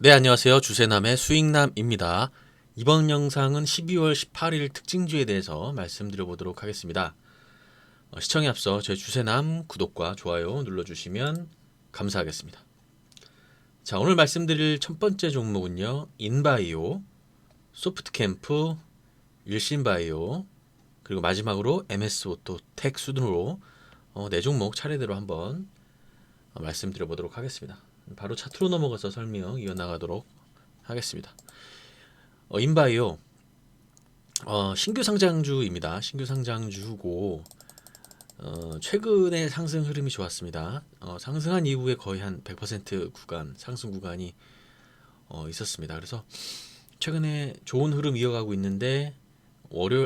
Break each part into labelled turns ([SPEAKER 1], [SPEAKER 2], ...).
[SPEAKER 1] 네, 안녕하세요. 주세남의 수익남입니다. 이번 영상은 12월 18일 특징주에 대해서 말씀드려 보도록 하겠습니다. 시청에 앞서 저희 주세남 구독과 좋아요 눌러주시면 감사하겠습니다. 자, 오늘 말씀드릴 첫 번째 종목은요, 인바이오, 소프트캠프, 일신바이오, 그리고 마지막으로 MS오토텍 순으로 네 종목 차례대로 한번 말씀드려 보도록 하겠습니다. 바로 차트로 넘어가서 설명 이어나가도록 하겠습니다. 인바이오 신규 상장주입니다. 신규 상장주고 최근에 상승 흐름이 좋았습니다. 상승한 이후에 거의 한 100% 구간 상승 구간이 있었습니다. 그래서 최근에 좋은 흐름 이어가고 있는데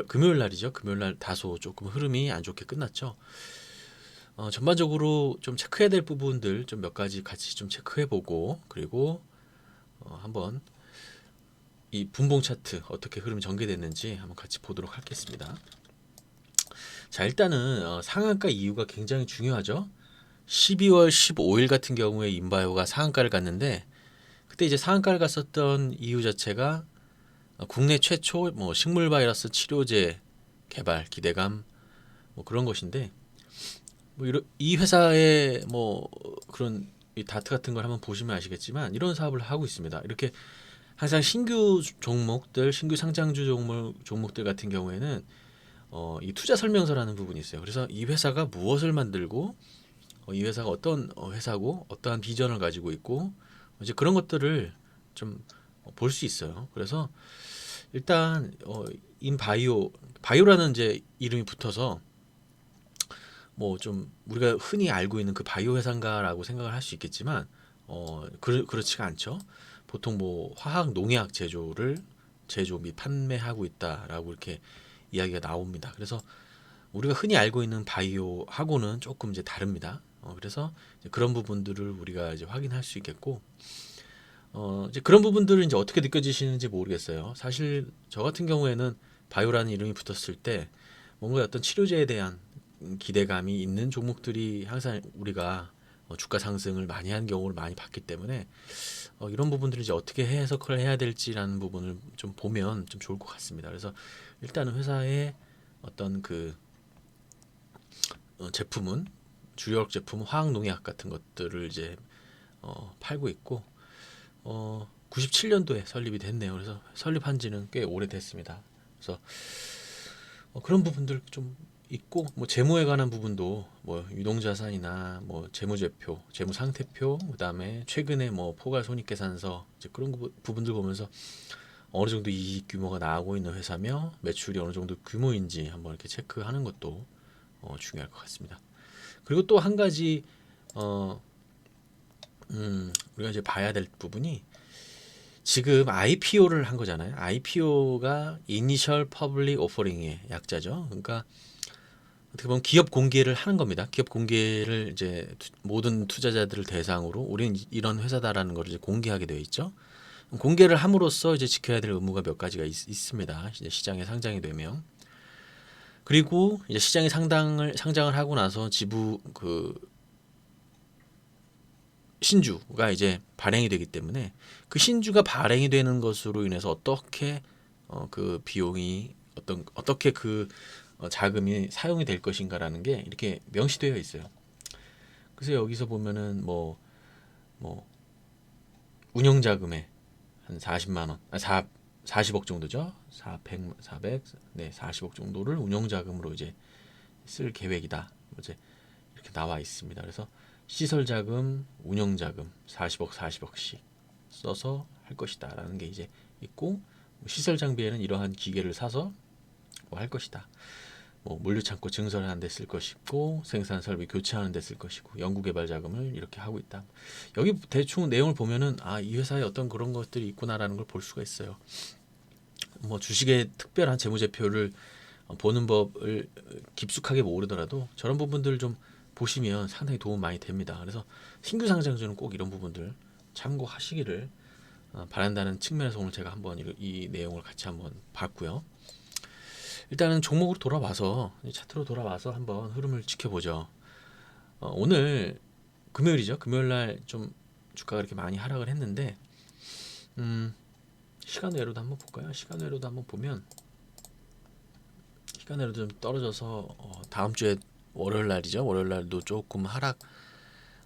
[SPEAKER 1] 금요일 날이죠. 금요일 날 다소 조금 흐름이 안 좋게 끝났죠. 전반적으로 좀 체크해야 될 부분들 좀 몇 가지 같이 좀 체크해보고 그리고 한번 이 분봉 차트 어떻게 흐름이 전개됐는지 한번 같이 보도록 하겠습니다. 자, 일단은 상한가 이유가 굉장히 중요하죠. 12월 15일 같은 경우에 인바이오가 상한가를 갔는데 그때 이제 상한가를 갔었던 이유 자체가 국내 최초 뭐 식물 바이러스 치료제 개발 기대감 뭐 그런 것인데 뭐 이 회사의 뭐 그런 이 다트 같은 걸 한번 보시면 아시겠지만 이런 사업을 하고 있습니다. 이렇게 항상 신규 종목들, 신규 상장주 종목들 같은 경우에는 이 투자 설명서라는 부분이 있어요. 그래서 이 회사가 무엇을 만들고 이 회사가 어떤 회사고 어떠한 비전을 가지고 있고 이제 그런 것들을 좀 볼 수 있어요. 그래서 일단 바이오라는 이제 이름이 붙어서 뭐 좀 우리가 흔히 알고 있는 그 바이오 회사인가라고 생각을 할 수 있겠지만 그렇지가 않죠. 보통 뭐 화학 농약 제조 및 판매하고 있다라고 이렇게 이야기가 나옵니다. 그래서 우리가 흔히 알고 있는 바이오하고는 조금 이제 다릅니다. 그래서 이제 그런 부분들을 우리가 이제 확인할 수 있겠고, 이제 그런 부분들을 이제 어떻게 느껴지시는지 모르겠어요. 사실 저 같은 경우에는 바이오라는 이름이 붙었을 때 뭔가 어떤 치료제에 대한 기대감이 있는 종목들이 항상 우리가 주가 상승을 많이 한 경우를 많이 봤기 때문에 이런 부분들을 이제 어떻게 해석을 해야 될지라는 부분을 좀 보면 좀 좋을 것 같습니다. 그래서 일단은 회사의 어떤 그 제품은 주력 제품 화학 농약 같은 것들을 이제 팔고 있고 97년도에 설립이 됐네요. 그래서 설립한 지는 꽤 오래됐습니다. 그래서 그런 부분들 좀 있고 뭐 재무에 관한 부분도 뭐 유동자산이나 뭐 재무제표, 재무상태표, 그다음에 최근에 뭐 포괄손익계산서 이제 그런 부분들 보면서 어느 정도 이익 규모가 나오고 있는 회사며 매출이 어느 정도 규모인지 한번 이렇게 체크하는 것도 중요할 것 같습니다. 그리고 또 한 가지 어, 우리가 이제 봐야 될 부분이 지금 IPO를 한 거잖아요. IPO가 Initial Public Offering의 약자죠. 그러니까 어떻게 보면 기업 공개를 하는 겁니다. 기업 공개를 이제 모든 투자자들을 대상으로 우리는 이런 회사다라는 걸 이제 공개하게 되어 있죠. 공개를 함으로써 이제 지켜야 될 의무가 몇 가지가 있습니다. 이제 시장에 상장이 되면 그리고 이제 시장에 상장을 하고 나서 지부 그 신주가 이제 발행이 되기 때문에 그 신주가 발행이 되는 것으로 인해서 어떻게 그 비용이 어떻게 그 자금이 사용이 될 것인가라는 게 이렇게 명시되어 있어요. 그래서 여기서 보면은 뭐 운영 자금에 한 40만 원, 40억 정도죠. 400, 네, 40억 정도를 운영 자금으로 이제 쓸 계획이다. 이제 이렇게 나와 있습니다. 그래서 시설 자금, 운영 자금 40억씩 써서 할 것이다라는 게 이제 있고 시설 장비에는 이러한 기계를 사서 뭐 할 것이다. 뭐 물류창고 증설하는 데 쓸 것이고 생산 설비 교체하는 데 쓸 것이고 연구개발 자금을 이렇게 하고 있다. 여기 대충 내용을 보면은 이 회사에 어떤 그런 것들이 있구나라는 걸 볼 수가 있어요. 뭐 주식의 특별한 재무제표를 보는 법을 깊숙하게 모르더라도 저런 부분들을 좀 보시면 상당히 도움 많이 됩니다. 그래서 신규 상장주는 꼭 이런 부분들 참고하시기를 바란다는 측면에서 오늘 제가 한번 이 내용을 같이 한번 봤고요. 일단은 종목으로 돌아와서 차트로 돌아와서 한번 흐름을 지켜보죠. 오늘 금요일이죠. 금요일 날 좀 주가가 이렇게 많이 하락을 했는데 시간 외로도 한번 볼까요? 시간 외로도 한번 보면 시간 외로도 좀 떨어져서 다음 주에 월요일 날이죠. 월요일 날도 조금 하락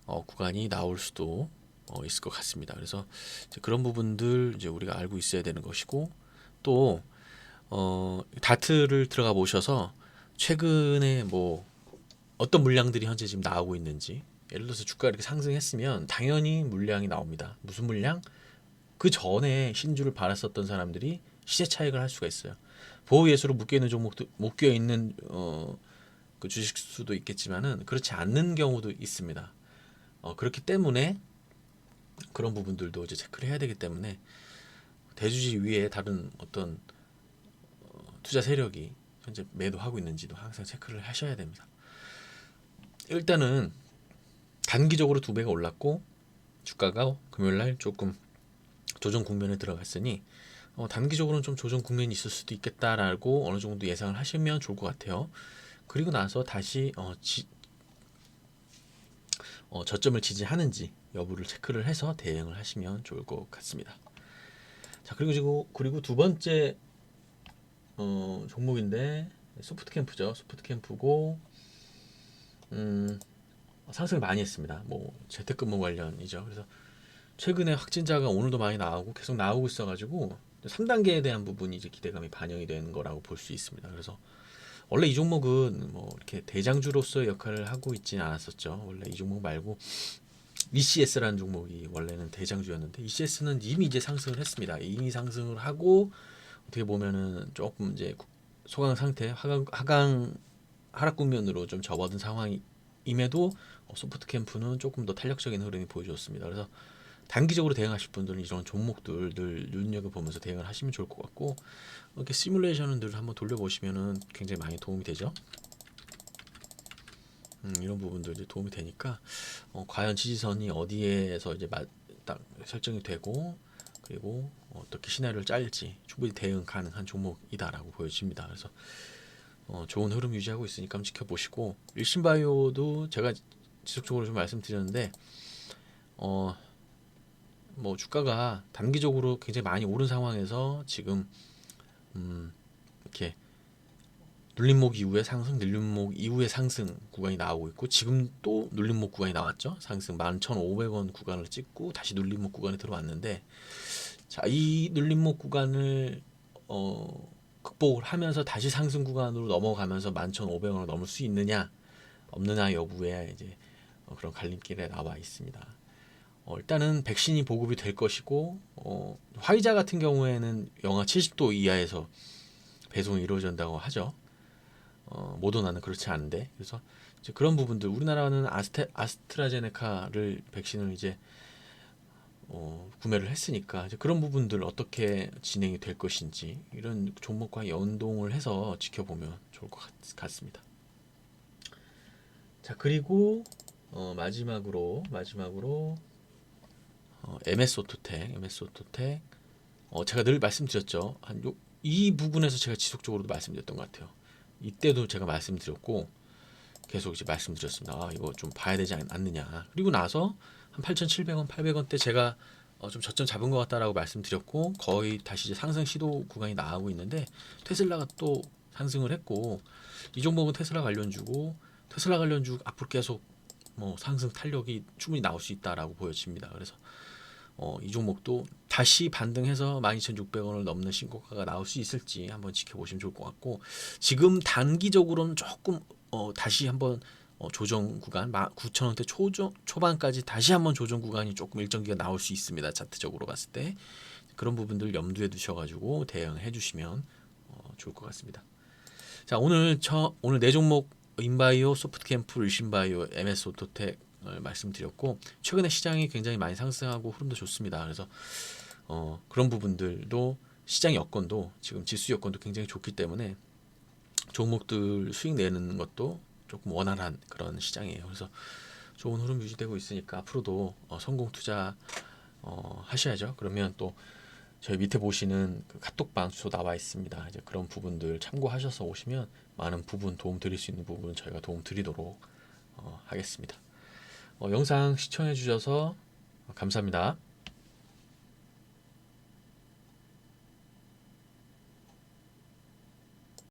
[SPEAKER 1] 구간이 나올 수도 있을 것 같습니다. 그래서 이제 그런 부분들 이제 우리가 알고 있어야 되는 것이고 또 다트를 들어가 보셔서 최근에 뭐 어떤 물량들이 현재 지금 나오고 있는지 예를 들어서 주가가 이렇게 상승했으면 당연히 물량이 나옵니다. 무슨 물량? 그 전에 신주를 팔았었던 사람들이 시세 차익을 할 수가 있어요. 보호 예수로 묶여 있는 종목도 묶여 있는 그 주식 수도 있겠지만은 그렇지 않는 경우도 있습니다. 그렇기 때문에 그런 부분들도 이제 체크를 해야 되기 때문에 대주주 위에 다른 어떤 투자 세력이 현재 매도하고 있는지도 항상 체크를 하셔야 됩니다. 일단은 단기적으로 2배가 올랐고 주가가 금요일날 조금 조정 국면에 들어갔으니 단기적으로는 좀 조정 국면이 있을 수도 있겠다라고 어느 정도 예상을 하시면 좋을 것 같아요. 그리고 나서 다시 저점을 지지하는지 여부를 체크를 해서 대응을 하시면 좋을 것 같습니다. 자, 그리고 두 번째 종목인데 소프트캠프죠. 소프트캠프고 상승을 많이 했습니다. 뭐 재택근무 관련이죠. 그래서 최근에 확진자가 오늘도 많이 나오고 계속 나오고 있어가지고 3단계에 대한 부분이 이제 기대감이 반영이 되는 거라고 볼 수 있습니다. 그래서 원래 이 종목은 뭐 이렇게 대장주로서의 역할을 하고 있지는 않았었죠. 원래 이 종목 말고 ECS라는 종목이 원래는 대장주였는데 ECS는 이미 이제 상승을 했습니다. 이미 상승을 하고 어떻게 보면은 조금 이제 소강 상태, 하강 하락 국면으로 좀 접어든 상황임에도 소프트 캠프는 조금 더 탄력적인 흐름이 보여줬습니다. 그래서 단기적으로 대응하실 분들은 이런 종목들 늘 눈여겨보면서 대응을 하시면 좋을 것 같고 이렇게 시뮬레이션을 늘 한번 돌려보시면은 굉장히 많이 도움이 되죠. 이런 부분들이 도움이 되니까 과연 지지선이 어디에서 이제 딱 설정이 되고 그리고 어떻게 시나리오를 짤지 충분히 대응 가능한 종목이다라고 보여집니다. 그래서 좋은 흐름 유지하고 있으니까 한번 지켜보시고 일신바이오도 제가 지속적으로 좀 말씀드렸는데 뭐 주가가 단기적으로 굉장히 많이 오른 상황에서 지금 이렇게 눌림목 이후에 상승, 눌림목 이후에 상승 구간이 나오고 있고 지금 또 눌림목 구간이 나왔죠. 상승 11,500원 구간을 찍고 다시 눌림목 구간에 들어왔는데 자, 이 눌림목 구간을 극복을 하면서 다시 상승 구간으로 넘어가면서 11,500원을 넘을 수 있느냐 없느냐 여부에 이제 그런 갈림길에 나와 있습니다. 일단은 백신이 보급이 될 것이고 화이자 같은 경우에는 영하 70도 이하에서 배송이 이루어진다고 하죠. 모더나는 그렇지 않은데 그래서 이제 그런 부분들 우리나라는 아스트라제네카를 백신을 이제 구매를 했으니까 이제 그런 부분들 어떻게 진행이 될 것인지 이런 종목과 연동을 해서 지켜보면 좋을 것 같습니다. 자 그리고 마지막으로 MS오토텍 제가 늘 말씀드렸죠. 이 부분에서 제가 지속적으로 말씀드렸던 것 같아요. 이때도 제가 말씀드렸고 계속 이제 말씀드렸습니다. 이거 좀 봐야 되지 않느냐. 그리고 나서 한 8,700원, 800원대 제가 좀 저점 잡은 것 같다라고 말씀드렸고 거의 다시 이제 상승 시도 구간이 나오고 있는데 테슬라가 또 상승을 했고 이 종목은 테슬라 관련주고 테슬라 관련주 앞으로 계속 뭐 상승 탄력이 충분히 나올 수 있다라고 보여집니다. 그래서 이 종목도 다시 반등해서 12,600원을 넘는 신고가가 나올 수 있을지 한번 지켜보시면 좋을 것 같고 지금 단기적으로는 조금 다시 한번 조정 구간 9,000원대 초반까지 다시 한번 조정 구간이 조금 일정 기간 나올 수 있습니다. 차트적으로 봤을 때 그런 부분들 염두에 두셔가지고 대응해 주시면 좋을 것 같습니다. 자 오늘 네 종목 인바이오, 소프트캠프, 일신바이오, MS오토텍 말씀드렸고 최근에 시장이 굉장히 많이 상승하고 흐름도 좋습니다. 그래서 그런 부분들도 시장 여건도 지금 지수 여건도 굉장히 좋기 때문에 종목들 수익 내는 것도 조금 원활한 그런 시장이에요. 그래서 좋은 흐름 유지되고 있으니까 앞으로도 성공 투자 하셔야죠. 그러면 또 저희 밑에 보시는 그 카톡방 주소 나와 있습니다. 이제 그런 부분들 참고하셔서 오시면 많은 부분 도움 드릴 수 있는 부분 저희가 도움 드리도록 하겠습니다. 영상 시청해 주셔서 감사합니다.